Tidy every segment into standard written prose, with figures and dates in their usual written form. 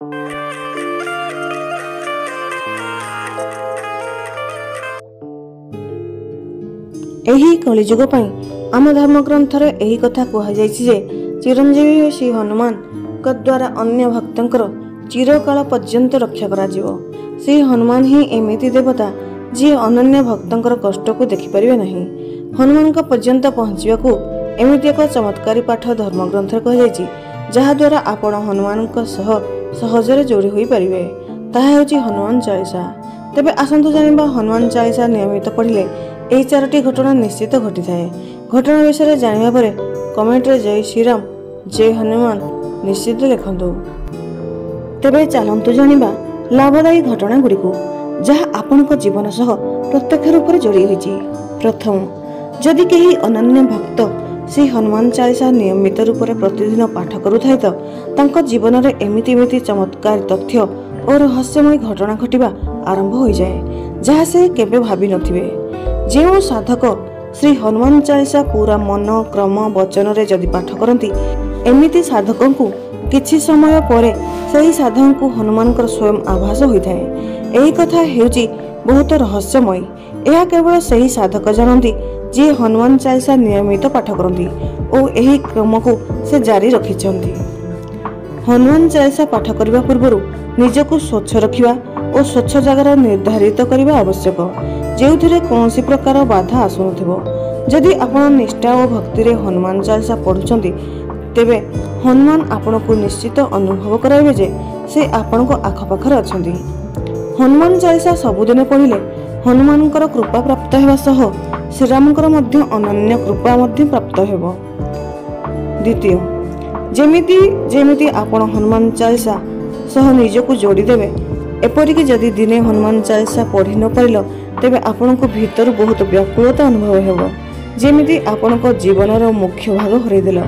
एही कलिजुग पई आम धर्मग्रंथ एही कथा कहुଯାଇଛି जे चिरंजीवी श्री हनुमान द्वारा अन्य भक्तंकर चिरकाल पर्यंत रक्षा करा जिवो। श्री हनुमान ही एमिति देवता जी अनन्य भक्तंकर कष्ट को देखि परिबे नहीं। हनुमान पर्यंत पहुँचवाकू एमिति एक चमत्कारी पाठ धर्मग्रंथ कहुଯାଇଛି जहा द्वारा आपण हनुमान सह सहजरे जोड़ी होई परिबे। ताहा हेउची हनुमान चालीसा। तेबे आसंतु जानिबा हनुमान चालीसा नियमित पढ़िले एही चारोटी घटना निश्चित घटी थाए। घटना विषय जानिबा परे कमेंट रे जय श्रीराम जय हनुमान निश्चित लिखंतु। तेबे चलंतु जानिबा लाभदायी घटना गुड़िक जहा आपनक जीवन सह प्रत्यक्ष रूप से जोड़ी होईची। प्रथम, जदि केही अनन्य भक्त श्री हनुमान चालीसा नियमित रूप से प्रतिदिन पाठ करुथाए तो तांको जीवन में एमिति चमत्कार तथ्य और रहस्यमय घटना घटिबा आरंभ हो जाए जहा से केबे भाबी नथिबे। जेउ साधक श्री हनुमान चालीसा पूरा मन क्रम वचन रे जदि पाठ करती एमिति साधकों को किछि समय परे सही साधक को हनुमान स्वयं आभास होता है। यही कथा हेउची बहुत रहस्यमय। यह केवल सही साधक जानती जी हनुमान चालीसा नियमित पाठ करती और यही क्रम को से जारी रखिछंती। हनुमान चालीसा पाठ करने पूर्व निजको स्वच्छ रखिबा और स्वच्छ जगार निर्धारित करने आवश्यक जो कौन प्रकार बाधा आसुनथिबो। जदि आपण निष्ठा और भक्ति रे हनुमान चालीसा पढ़ुचंती तेबे हनुमान आपण को निश्चित अनुभव कराइबे जे से आपण को आखपाखर अछंती। हनुमान चालीसा सबुदिन पढ़िले हनुमानकर कृपा प्राप्त हेबा सह श्रीरामकर मध्य अनन्य कृपा मध्य प्राप्त हेबो। द्वितीय, जेमिति आपण हनुमान चालीसा सह निजको जोड़ी देबे एपरिक जदि दिने हनुमान चालीसा पढ़ी न पारिल तेबे आपण को भीतर बहुत व्याकुलता अनुभव हेबो जेमिति आपण को जीवनर मुख्य भाग हरई देल।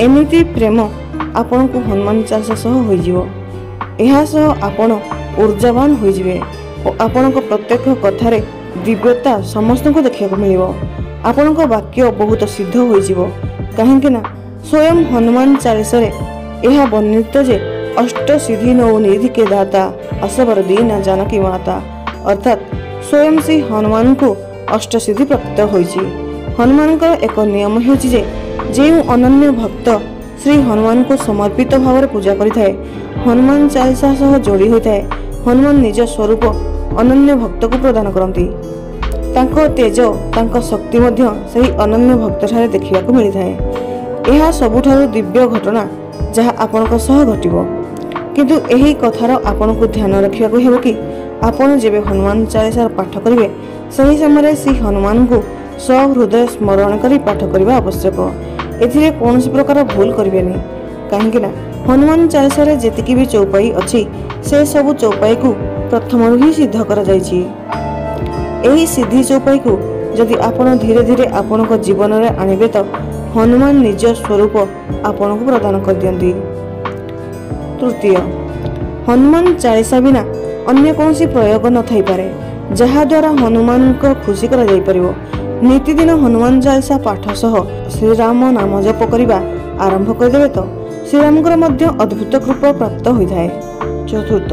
एमिति प्रेम आपण को हनुमान चालीसा सह होई जिवो। एहा सह आपण ऊर्जावान होई जिवे और आपण को प्रत्येक कथारे दिव्यता समस्त को देखिया को मिलिबो। आपण को वाक्य बहुत सिद्ध होई जिवो काहेकि ना स्वयं हनुमान चालीसा रे एहा वर्णित जे अष्ट सिद्धि नौ निधि के दाता असबर दीन जानकी माता अर्थात स्वयं श्री हनुमान को अष्ट सिद्धि प्राप्त होईची। हनुमान एक नियम हेउची जे जेउ अनन्य भक्त श्री हनुमान को समर्पित भाव पूजा करिथाए हनुमान चालीसा सह जोड़ी होइथाए हनुमान निज स्वरूप अनन्य भक्त को प्रदान करती। तांको तेज तांको शक्ति मध्य सही अनन्य भक्त ठारे देखिबा को मिलिथाए। एहा सबुठारु दिव्य घटना जहा आपनक सह घटिबो। किंतु एही कथार आपन को ध्यान रखिबा को हेबो कि आपण जेबे हनुमान चालीसा पाठ करिवे सही समय श्री हनुमान को सहृदय स्मरण करी पाठ करबा आवश्यक। एथिरे कौन प्रकार भूल करिवेनी काहेकि ना हनुमान चालीसा रे जेतिकी भी चौपाई अछि से सब चौपाई को प्रथम ही सिद्ध करा जायछि। एही सिद्धि चौपाई को जदि आपण धीरे धीरे आपण को जीवन रे आनिबे तो हनुमान निज स्वरूप आपण को प्रदान कर दियंती। तृतीय, हनुमान चालीसा बिना अन्य कौन प्रयोग न थाई पारे जहा द्वारा हनुमान को खुशी करा जाई परिबो। नीतिदिन हनुमान चालीसा पाठ सह श्रीराम नाम जप करिबा आरंभ कर देबे तो श्रीरामकर मध्य अद्भुत कृपा प्राप्त होइथाए। चतुर्थ,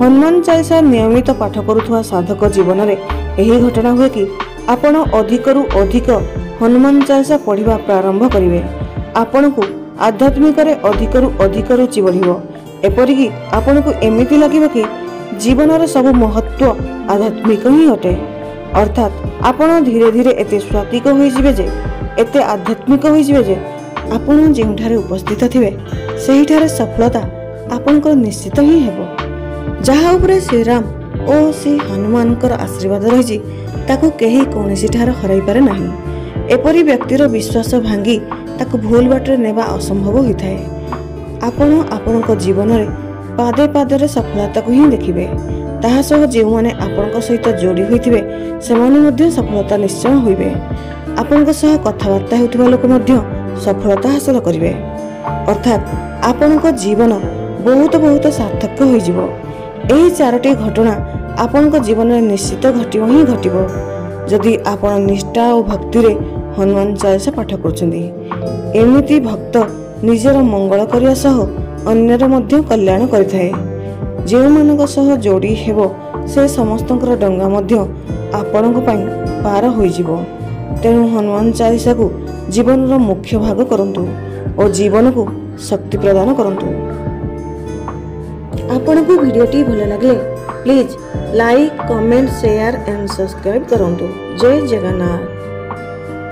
हनुमान चालीसा नियमित पाठ करुथुवा साधक जीवन रे एही घटना हुए कि आपण अधिकरु अधिक हनुमान चालीसा पढ़िबा प्रारंभ करिवे। आपण को आध्यात्मिक रे अधिकरु अधिक रुचि बढ़िबो। एपरिकी आपण को एमिति लागिबो कि जीवन रे सब महत्व आध्यात्मिक ही अटे अर्थात आपण धीरे धीरे एते स्वात्विक होई जिवे जे एते आध्यात्मिक होई जिवे जे आपण जेउठारे उपस्थित थिबे सेही ठारे सफलता आपनकर निश्चित ही हेबो। जहा उपरे श्रीराम ओ श्री हनुमानकर आशीर्वाद रहिछि ताकू केही कोनोसी ठार हराई पारे नाही। एपरि व्यक्तिर विश्वास भांगी ताकू भूल बाटरे नेबा असंभव होइथाए। आपण आपनक जीवन रे पादे पादे रे सफलता को ही देखिबे। ताहा सह जे माने आपनक सहित जोड़ी होइथिबे सेमाने मध्य सफलता निश्चय होइबे। आपनक सह कथावार्ता हेउथिबा लोक मध्य सफलता हासिल करिवे अर्थात आपनक जीवन बहुत बहुत सार्थक होई जिवो। एही चारोटी घटना आपनक जीवन रे निश्चित घटिबो ही घटिबो जदि आपण निष्ठा और भक्ति रे हनुमान चालीसा पाठ करछंती। एमिति भक्त निजर मंगल करिया सह ଅନ୍ୟର ମଧ୍ୟ କଲ୍ୟାଣ କରିଥାଏ। ଯେଉଁମାନଙ୍କ ସହ ଯୋଡ଼ି ହେବ ସେ ସମସ୍ତଙ୍କର ଡଙ୍ଗା ମଧ୍ୟ ଆପଣଙ୍କ ପାଇଁ ପାର ହୋଇଯିବ। ତେଣୁ ହନୁମାନ ଚାଳିଶାକୁ ଜୀବନର ମୁଖ୍ୟ ଭାଗ କରନ୍ତୁ ଓ ଜୀବନକୁ ଶକ୍ତି ପ୍ରଦାନ କରନ୍ତୁ। ଆପଣଙ୍କୁ ଭିଡ଼ିଓଟି ଭଲ ଲାଗିଲେ please like, comment, share and subscribe କରନ୍ତୁ। ଜୟ ଜଗନ୍ନାଥ।